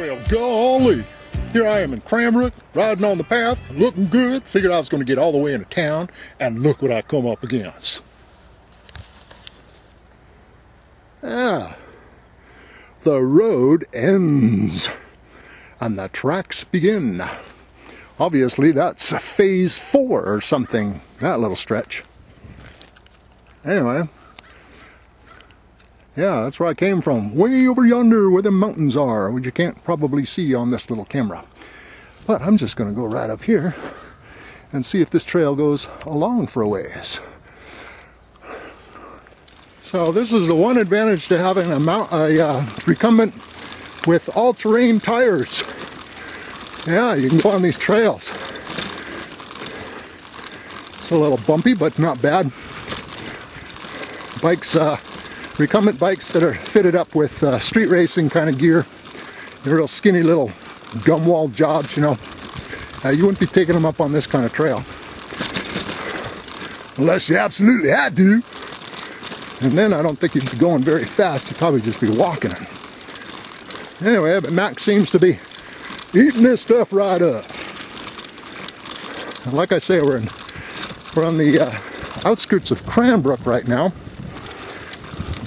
Well, golly, here I am in Cranbrook, riding on the path, looking good. Figured I was going to get all the way into town, and look what I come up against. Ah, the road ends, and the tracks begin. Obviously, that's phase 4 or something, that little stretch. Anyway, yeah, that's where I came from, way over yonder where the mountains are, which you can't probably see on this little camera. But I'm just going to go right up here and see if this trail goes along for a ways. So this is the one advantage to having a recumbent with all-terrain tires. Yeah, you can go on these trails. It's a little bumpy, but not bad. Bikes, recumbent bikes that are fitted up with street racing kind of gear. They're real skinny little gum wall jobs, you know. You wouldn't be taking them up on this kind of trail. Unless you absolutely had to. And then I don't think you'd be going very fast. You'd probably just be walking it. Anyway, but Mac seems to be eating this stuff right up. And like I say, we're on the outskirts of Cranbrook right now.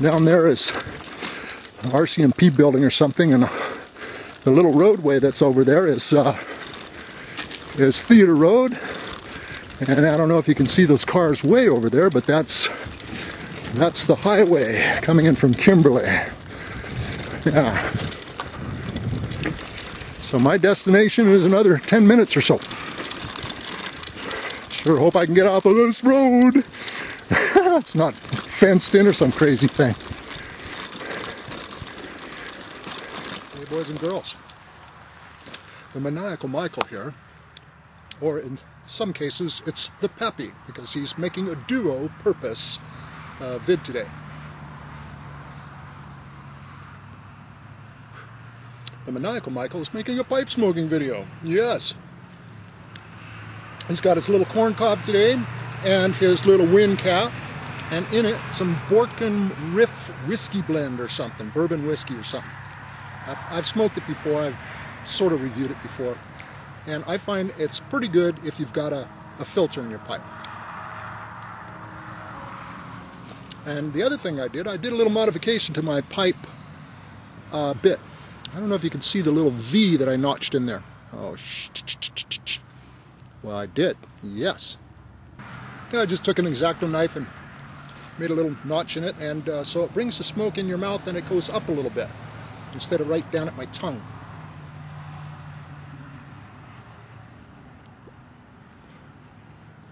Down there is an RCMP building or something, and the little roadway that's over there is Theater Road. And I don't know if you can see those cars way over there, but that's the highway coming in from Kimberly. Yeah. So my destination is another 10 minutes or so. Sure hope I can get off of this road. It's not fenced in or some crazy thing. Hey boys and girls. The Maniacal Michael here, or in some cases it's the Peppy, because he's making a duo purpose vid today. The Maniacal Michael is making a pipe smoking video. Yes. He's got his little corn cob today and his little wind cap, and in it some Borken Riff whiskey blend or something, bourbon whiskey or something. I've smoked it before, I've sort of reviewed it before, and I find it's pretty good if you've got a filter in your pipe. And the other thing I did a little modification to my pipe bit. I don't know if you can see the little V that I notched in there. Oh, well, I did, yes. Yeah, I just took an X-Acto knife and made a little notch in it, and so it brings the smoke in your mouth and it goes up a little bit, instead of right down at my tongue.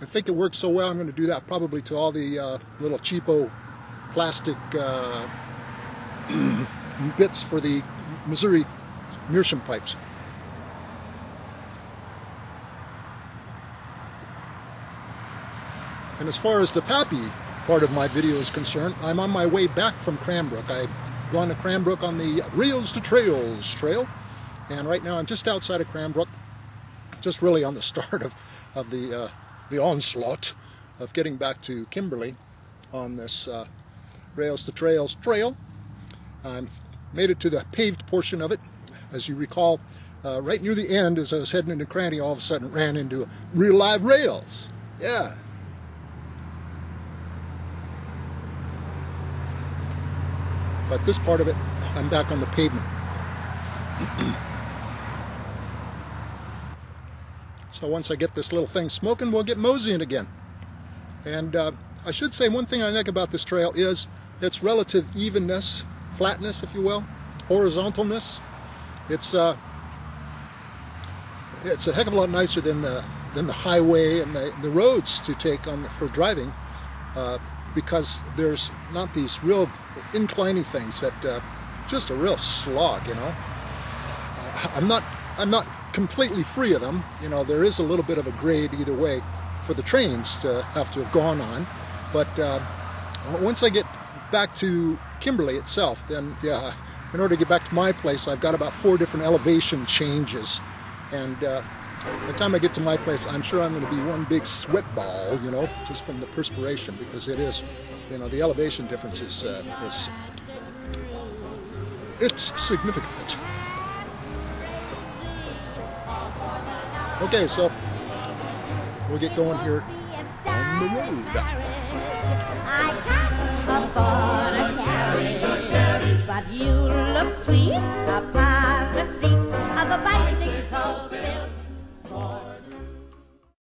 I think it works so well, I'm going to do that probably to all the little cheapo plastic bits for the Missouri meerschaum pipes. And as far as the Pappy part of my video is concerned, I'm on my way back from Cranbrook. I've gone to Cranbrook on the Rails2Trails trail, and right now I'm just outside of Cranbrook, just really on the start of the onslaught of getting back to Kimberly on this Rails2Trails trail. I made it to the paved portion of it. As you recall, right near the end, as I was heading into Cranny, all of a sudden ran into real live rails. Yeah. But this part of it, I'm back on the pavement. So once I get this little thing smoking, we'll get moseying again. And I should say one thing I like about this trail is its relative evenness, flatness, if you will, horizontalness. It's a heck of a lot nicer than the highway and the roads to take on for driving, because there's not these real inclining things that just a real slog, you know. I'm not completely free of them, you know. There is a little bit of a grade either way for the trains to have gone on, but once I get back to Kimberly itself, then yeah, in order to get back to my place, I've got about 4 different elevation changes, and by the time I get to my place, I'm sure I'm going to be one big sweat ball, you know, just from the perspiration, because it is, you know, the elevation difference is it's significant. Okay, so we'll get going here on the road. I can't afford a carriage, but you look sweet upon the seat of a bicycle built